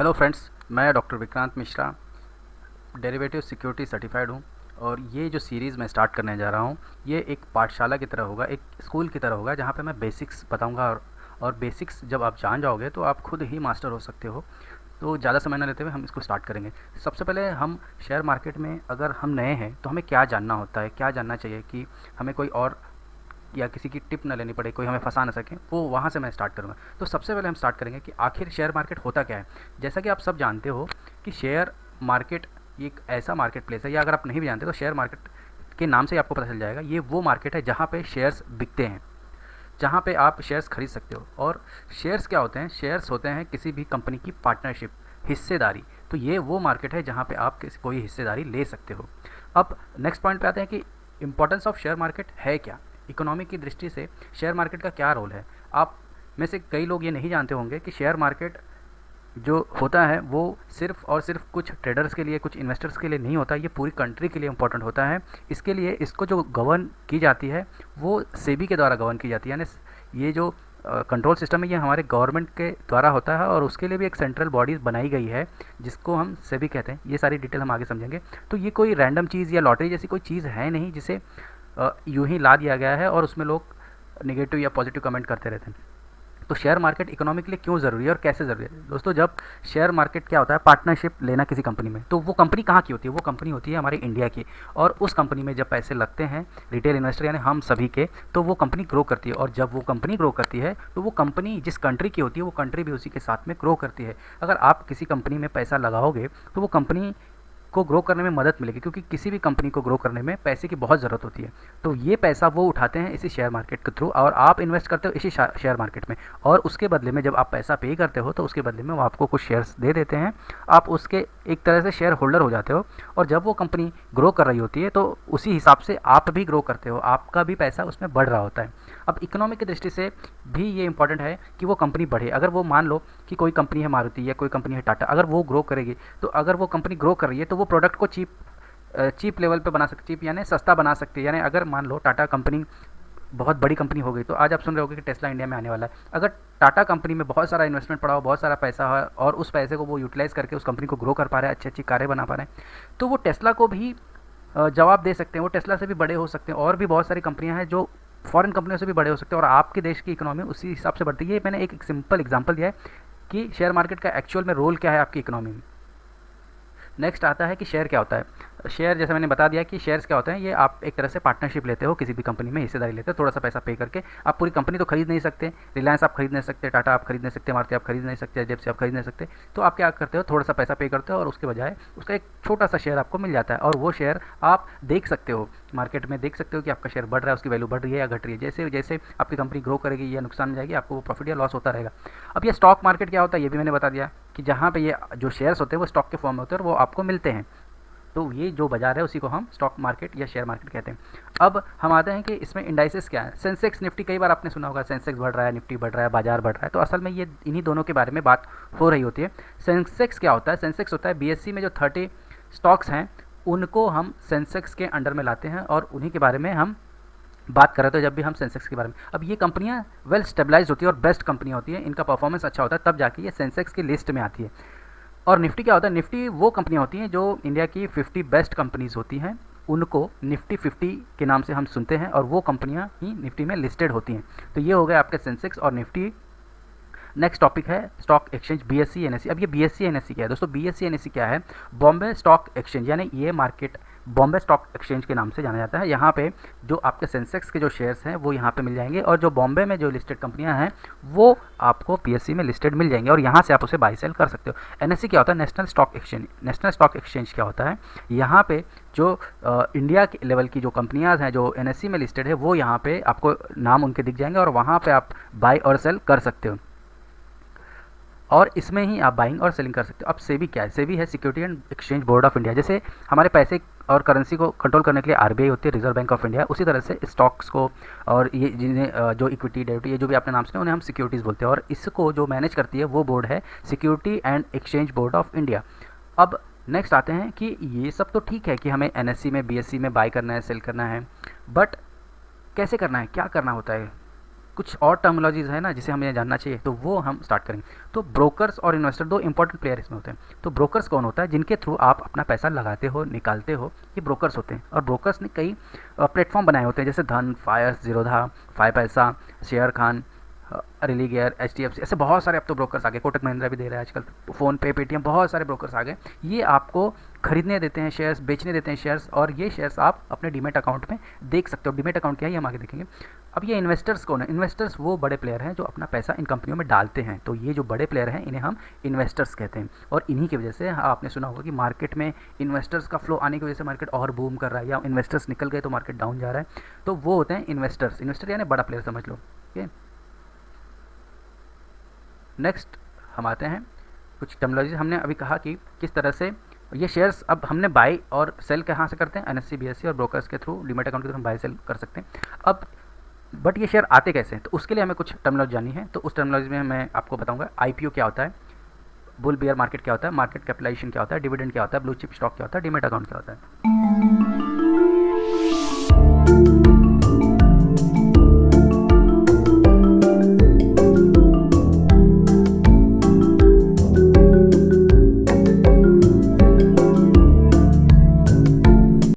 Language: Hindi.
हेलो फ्रेंड्स, मैं doctor Vikrant Mishra derivative security certified हूँ। और ये जो सीरीज़ मैं स्टार्ट करने जा रहा हूँ, ये एक पाठशाला की तरह होगा, एक स्कूल की तरह होगा, जहाँ पे मैं बेसिक्स बताऊँगा। और बेसिक्स जब आप जान जाओगे तो आप खुद ही मास्टर हो सकते हो। तो ज़्यादा समय न लेते हुए हम इसको स्टार्ट करेंगे। सबसे पहले हम शेयर मार्केट में अगर हम नए हैं तो हमें क्या जानना होता है, क्या जानना चाहिए कि हमें कोई और या किसी की टिप ना लेनी पड़े, कोई हमें फंसा ना सके, वो वहाँ से मैं स्टार्ट करूँगा। तो सबसे पहले हम स्टार्ट करेंगे कि आखिर शेयर मार्केट होता क्या है। जैसा कि आप सब जानते हो कि शेयर मार्केट एक ऐसा मार्केट प्लेस है, या अगर आप नहीं भी जानते तो शेयर मार्केट के नाम से ही आपको पता चल जाएगा, ये वो मार्केट है जहाँ पे शेयर्स बिकते हैं, जहाँ पे आप शेयर्स खरीद सकते हो। और शेयर्स क्या होते हैं? शेयर्स होते हैं किसी भी कंपनी की पार्टनरशिप, हिस्सेदारी। तो ये वो मार्केट है जहाँ पे आप किसी कोई हिस्सेदारी ले सकते हो। अब नेक्स्ट पॉइंट पे आते हैं कि इम्पोर्टेंस ऑफ शेयर मार्केट है क्या, इकोनॉमी की दृष्टि से शेयर मार्केट का क्या रोल है। आप में से कई लोग ये नहीं जानते होंगे कि शेयर मार्केट जो होता है वो सिर्फ और सिर्फ कुछ ट्रेडर्स के लिए, कुछ इन्वेस्टर्स के लिए नहीं होता, ये पूरी कंट्री के लिए इम्पोर्टेंट होता है। इसके लिए इसको जो गवर्न की जाती है वो सेबी के द्वारा गवर्न की जाती है, यानी ये जो कंट्रोल सिस्टम है ये हमारे गवर्नमेंट के द्वारा होता है, और उसके लिए भी एक सेंट्रल बॉडीज़ बनाई गई है जिसको हम सेबी कहते हैं। ये सारी डिटेल हम आगे समझेंगे। तो ये कोई रैंडम चीज़ या लॉटरी जैसी कोई चीज़ है नहीं जिसे यूं ही ला दिया गया है और उसमें लोग नेगेटिव या पॉजिटिव कमेंट करते रहते हैं। तो शेयर मार्केट इकोनॉमी के लिए क्यों ज़रूरी है और कैसे ज़रूरी है? दोस्तों, जब शेयर मार्केट क्या होता है, पार्टनरशिप लेना किसी कंपनी में, तो वो कंपनी कहाँ की होती है? वो कंपनी होती है हमारी इंडिया की। और उस कंपनी में जब पैसे लगते हैं रिटेल इन्वेस्टर यानी हम सभी के, तो वो कंपनी ग्रो करती है। और जब वो कंपनी ग्रो करती है तो वो कंपनी जिस कंट्री की होती है वो कंट्री भी उसी के साथ में ग्रो करती है। अगर आप किसी कंपनी में पैसा लगाओगे तो वो कंपनी को ग्रो करने में मदद मिलेगी, क्योंकि किसी भी कंपनी को ग्रो करने में पैसे की बहुत ज़रूरत होती है। तो ये पैसा वो उठाते हैं इसी शेयर मार्केट के थ्रू, और आप इन्वेस्ट करते हो इसी शेयर मार्केट में। और उसके बदले में जब आप पैसा पे करते हो तो उसके बदले में वो आपको कुछ शेयर्स दे देते हैं। आप उसके एक तरह से शेयर होल्डर हो जाते हो। और जब वो कंपनी ग्रो कर रही होती है तो उसी हिसाब से आप भी ग्रो करते हो, आपका भी पैसा उसमें बढ़ रहा होता है। अब इकोनॉमी की दृष्टि से भी ये इंपॉर्टेंट है कि वो कंपनी बढ़े। अगर वो, मान लो कि कोई कंपनी है मारुति या कोई कंपनी है टाटा, अगर वो ग्रो करेगी, तो अगर वो कंपनी ग्रो कर रही है तो वो प्रोडक्ट को चीप लेवल पे बना सकती, चीप यानी सस्ता बना सकती है। यानी अगर मान लो टाटा कंपनी बहुत बड़ी कंपनी हो गई, तो आज आप सुन रहे होगे कि टेस्ला इंडिया में आने वाला है। अगर टाटा कंपनी में बहुत सारा इन्वेस्टमेंट पड़ा हो, बहुत सारा पैसा है, और उस पैसे को वो यूटिलाइज़ करके उस कंपनी को ग्रो कर पा रहे हैं, अच्छी अच्छी कारें बना पा रहे हैं, तो वो टेस्ला को भी जवाब दे सकते हैं। वो टेस्ला से भी बड़े हो सकते हैं। और भी बहुत सारी कंपनियां हैं जो फॉरेन कंपनियों से भी बड़े हो सकते हैं, और आपके देश की इकोनॉमी उसी हिसाब से बढ़ती है। ये मैंने एक सिंपल एग्जांपल दिया है कि शेयर मार्केट का एक्चुअल में रोल क्या है आपकी इकोनॉमी में। नेक्स्ट आता है कि शेयर क्या होता है। शेयर, जैसे मैंने बता दिया कि शेयर्स क्या होते हैं, ये आप एक तरह से पार्टनरशिप लेते हो, किसी भी कंपनी में हिस्सेदारी लेते हो, थोड़ा सा पैसा पे करके। आप पूरी कंपनी तो खरीद नहीं सकते, रिलायंस आप खरीद नहीं सकते, टाटा आप खरीद नहीं सकते, मारुति आप खरीद नहीं सकते, एचडीएफसी आप खरीद नहीं सकते। तो आप क्या करते हो, थोड़ा सा पैसा पे करते हो और उसके बजाय उसका एक छोटा सा शेयर आपको मिल जाता है। और वो शेयर आप देख सकते हो, मार्केट में देख सकते हो कि आपका शेयर बढ़ रहा है, उसकी वैल्यू बढ़ रही है या घट रही है। जैसे जैसे आपकी कंपनी ग्रो करेगी या नुकसान में जाएगी, आपको वो प्रॉफिट या लॉस होता रहेगा। अब ये स्टॉक मार्केट क्या होता है ये भी मैंने बता दिया, कि जहाँ पे ये जो शेयर्स होते हैं वो स्टॉक के फॉर्म में होते हैं और वो आपको मिलते हैं। तो ये जो बाजार है उसी को हम स्टॉक मार्केट या शेयर मार्केट कहते हैं। अब हम आते हैं कि इसमें इंडाइसेस क्या है। सेंसेक्स, निफ्टी, कई बार आपने सुना होगा सेंसेक्स बढ़ रहा है, निफ्टी बढ़ रहा है, बाजार बढ़ रहा है। तो असल में ये इन्हीं दोनों के बारे में बात हो रही होती है। सेंसेक्स क्या होता है? सेंसेक्स होता है बीएससी में जो 30 स्टॉक्स हैं उनको हम सेंसेक्स के अंडर में लाते हैं, और उन्हीं के बारे में हम बात कर रहे थे जब भी हम सेंसेक्स के बारे में। अब ये कंपनियां वेल स्टेबलाइज होती है और बेस्ट कंपनियां होती हैं, इनका परफॉर्मेंस अच्छा होता है, तब जाके ये सेंसेक्स की लिस्ट में आती है। और निफ्टी क्या होता है? निफ्टी वो कंपनियां होती हैं जो इंडिया की 50 बेस्ट कंपनीज होती हैं, उनको निफ्टी 50 के नाम से हम सुनते हैं, और वो कंपनियां ही निफ्टी में लिस्टेड होती हैं। तो ये हो गए आपके सेंसेक्स और निफ्टी। नेक्स्ट टॉपिक है स्टॉक एक्सचेंज, बीएससी एनएससी। अब ये बीएससी एनएससी क्या है दोस्तों? बीएससी एनएससी क्या है? बॉम्बे स्टॉक एक्सचेंज, यानी ये मार्केट बॉम्बे स्टॉक एक्सचेंज के नाम से जाना जाता है। यहाँ पे जो आपके सेंसेक्स के जो शेयर्स हैं वो यहाँ पे मिल जाएंगे, और जो बॉम्बे में जो लिस्टेड कंपनियाँ हैं वो आपको पीएससी में लिस्टेड मिल जाएंगे, और यहाँ से आप उसे बाई सेल कर सकते हो। एनएससी क्या होता है? National stock exchange. National stock exchange क्या होता है? यहाँ पे जो इंडिया के लेवल की जो कंपनियाँ हैं जो एनएससी में लिस्टेड है, वो यहाँ पे आपको नाम उनके दिख जाएंगे, और वहाँ पर आप बाई और सेल कर सकते हो, और इसमें ही आप बाइंग और सेलिंग कर सकते हो। अब सेबी क्या है? सेबी है security and exchange board of India. जैसे हमारे पैसे और करेंसी को कंट्रोल करने के लिए आरबीआई होती है, रिजर्व बैंक ऑफ इंडिया, उसी तरह से स्टॉक्स को और ये जिन्हें जो इक्विटी, डेबिट, ये जो भी आपने नाम सुने उन्हें हम सिक्योरिटीज़ बोलते हैं, और इसको जो मैनेज करती है वो बोर्ड है security and exchange board of India. अब नेक्स्ट आते हैं कि ये सब तो ठीक है कि हमें एनएससी में, बीएससी में बाई करना है, सेल करना है, बट कैसे करना है, क्या करना होता है, कुछ और टर्मिनोलॉजीज़ है ना जिसे हमें जानना चाहिए, तो वो हम स्टार्ट करेंगे। तो ब्रोकर्स और इन्वेस्टर दो इंपॉर्टेंट प्लेयर इसमें होते हैं। तो ब्रोकर्स कौन होता है? जिनके थ्रू आप अपना पैसा लगाते हो, निकालते हो, ये ब्रोकर्स होते हैं। और ब्रोकर्स ने कई प्लेटफॉर्म बनाए होते हैं, जैसे धन, फायर्स, जीरोधा, फाइव पैसा, शेयर खान, रिलीगियर, HDFC, ऐसे बहुत सारे अब तो ब्रोकर्स आ गए। कोटक महिंद्रा भी दे रहा है आजकल, फ़ोन पे, पेटीएम, बहुत सारे ब्रोकर्स आ गए। ये आपको खरीदने देते हैं शेयर्स, बेचने देते हैं शेयर्स, और ये शेयर्स आप अपने डीमेट अकाउंट में देख सकते हो। डीमेट अकाउंट क्या है ये हम आगे देखेंगे। अब ये इन्वेस्टर्स कौन है? इन्वेस्टर्स वो बड़े प्लेयर हैं जो अपना पैसा इन कंपनियों में डालते हैं। तो ये जो बड़े प्लेयर हैं इन्हें हम इन्वेस्टर्स कहते हैं। और इन्हीं की वजह से आपने सुना होगा कि मार्केट में इन्वेस्टर्स का फ्लो आने की वजह से मार्केट और बूम कर रहा है, या इन्वेस्टर्स निकल गए तो मार्केट डाउन जा रहा है। तो वो होते हैं इन्वेस्टर्स। इन्वेस्टर यानी बड़ा प्लेयर समझ लो। ठीक है, नेक्स्ट हम आते हैं कुछ टर्मिनोलॉजी। हमने अभी कहा कि किस तरह से ये शेयर्स, अब हमने बाई और सेल कहाँ से करते हैं? NSE, BSE और ब्रोकर्स के थ्रू, डीमेट अकाउंट के थ्रू हम बाई सेल कर सकते हैं। अब बट ये शेयर आते कैसे हैं? तो उसके लिए हमें कुछ टर्मिनोलॉजी जाननी है। तो उस टर्मिनोलॉजी में मैं आपको बताऊंगा IPO क्या होता है, बुल बियर मार्केट क्या होता है, मार्केट कैपिटलाइजेशन क्या होता है, डिविडेंड क्या होता है, ब्लू चिप स्टॉक क्या होता है, डीमेट अकाउंट क्या होता है।